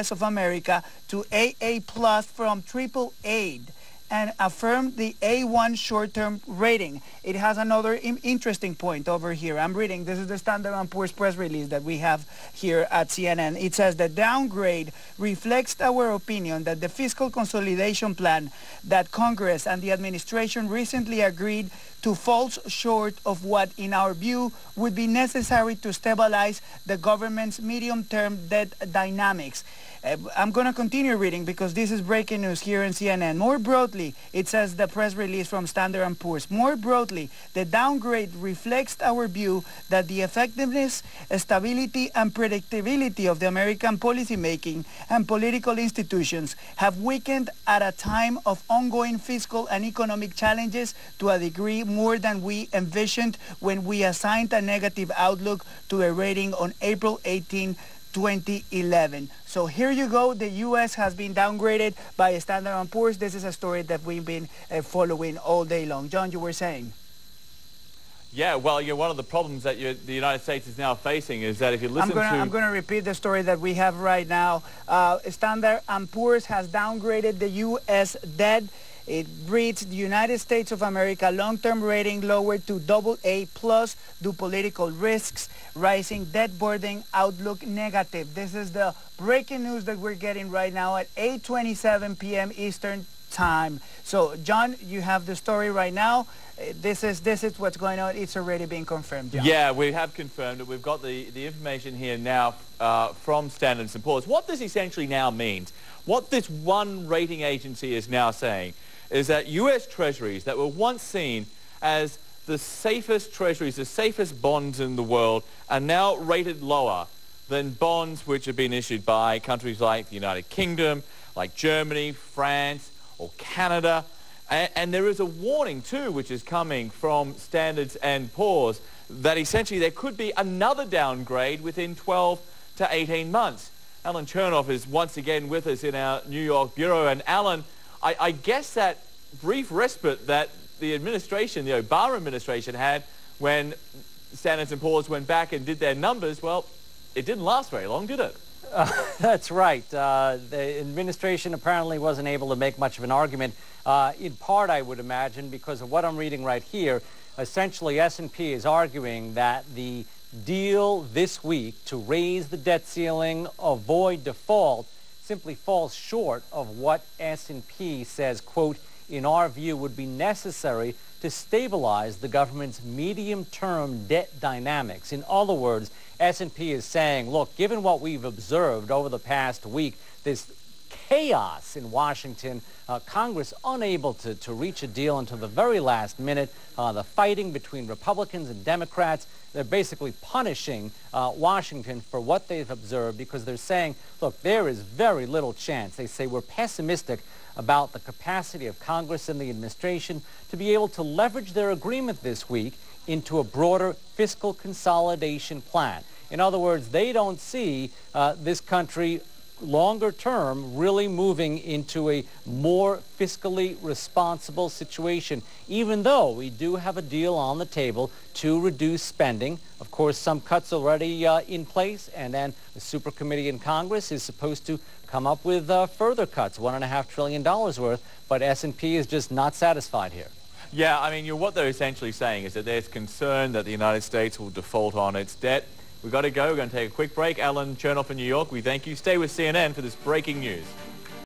U.S. of America to AA plus from AAA and affirmed the A1 short-term rating. It has another interesting point over here. I'm reading, this is the Standard & Poor's press release that we have here at CNN. It says the downgrade reflects our opinion that the fiscal consolidation plan that Congress and the administration recently agreed to falls short of what, in our view, would be necessary to stabilize the government's medium-term debt dynamics. I'm going to continue reading because this is breaking news here in CNN. More broadly, it says the press release from Standard & Poor's. More broadly, the downgrade reflects our view that the effectiveness, stability, and predictability of the American policymaking and political institutions have weakened at a time of ongoing fiscal and economic challenges to a degree more than we envisioned when we assigned a negative outlook to a rating on April 18, 2011. So here you go. The U.S. has been downgraded by Standard & Poor's. This is a story that we've been following all day long. John, you were saying? Yeah, well, one of the problems that the United States is now facing is that if you listen I'm going to repeat the story that we have right now. Standard & Poor's has downgraded the U.S. debt. It reads the United States of America long-term rating lowered to AA plus due political risks, rising debt burden outlook negative. This is the breaking news that we're getting right now at 8:27 p.m. Eastern Time. So, John, you have the story right now. This is what's going on. It's already been confirmed, John. Yeah, we have confirmed it. We've got the information here now from Standard & Poor's. What this essentially now means, what this one rating agency is now saying, is that U.S. Treasuries that were once seen as the safest treasuries, the safest bonds in the world, are now rated lower than bonds which have been issued by countries like the United Kingdom, like Germany, France, or Canada. And there is a warning, too, which is coming from Standard & Poor's, that essentially there could be another downgrade within 12 to 18 months. Alan Chernoff is once again with us in our New York bureau. And Alan, I guess that brief respite that the administration, the Obama administration, had when Standard & Poor's went back and did their numbers, well, it didn't last very long, did it? That's right. The administration apparently wasn't able to make much of an argument, in part, I would imagine, because of what I'm reading right here. Essentially, S&P is arguing that the deal this week to raise the debt ceiling, avoid default, simply falls short of what S&P says, quote, in our view, would be necessary to stabilize the government's medium-term debt dynamics. In other words, S&P is saying, look, given what we've observed over the past week, this chaos in Washington, Congress unable to reach a deal until the very last minute, the fighting between Republicans and Democrats, they're basically punishing Washington for what they've observed because they're saying, look, there is very little chance. They say we're pessimistic about the capacity of Congress and the administration to be able to leverage their agreement this week into a broader fiscal consolidation plan. In other words, they don't see this country longer term really moving into a more fiscally responsible situation, even though we do have a deal on the table to reduce spending. Of course, some cuts already in place, and then the super committee in Congress is supposed to come up with further cuts, $1.5 trillion worth, but S&P is just not satisfied here. Yeah, I mean, what they're essentially saying is that there's concern that the United States will default on its debt. We've got to go. We're going to take a quick break. Alan Chernoff in New York, we thank you. Stay with CNN for this breaking news.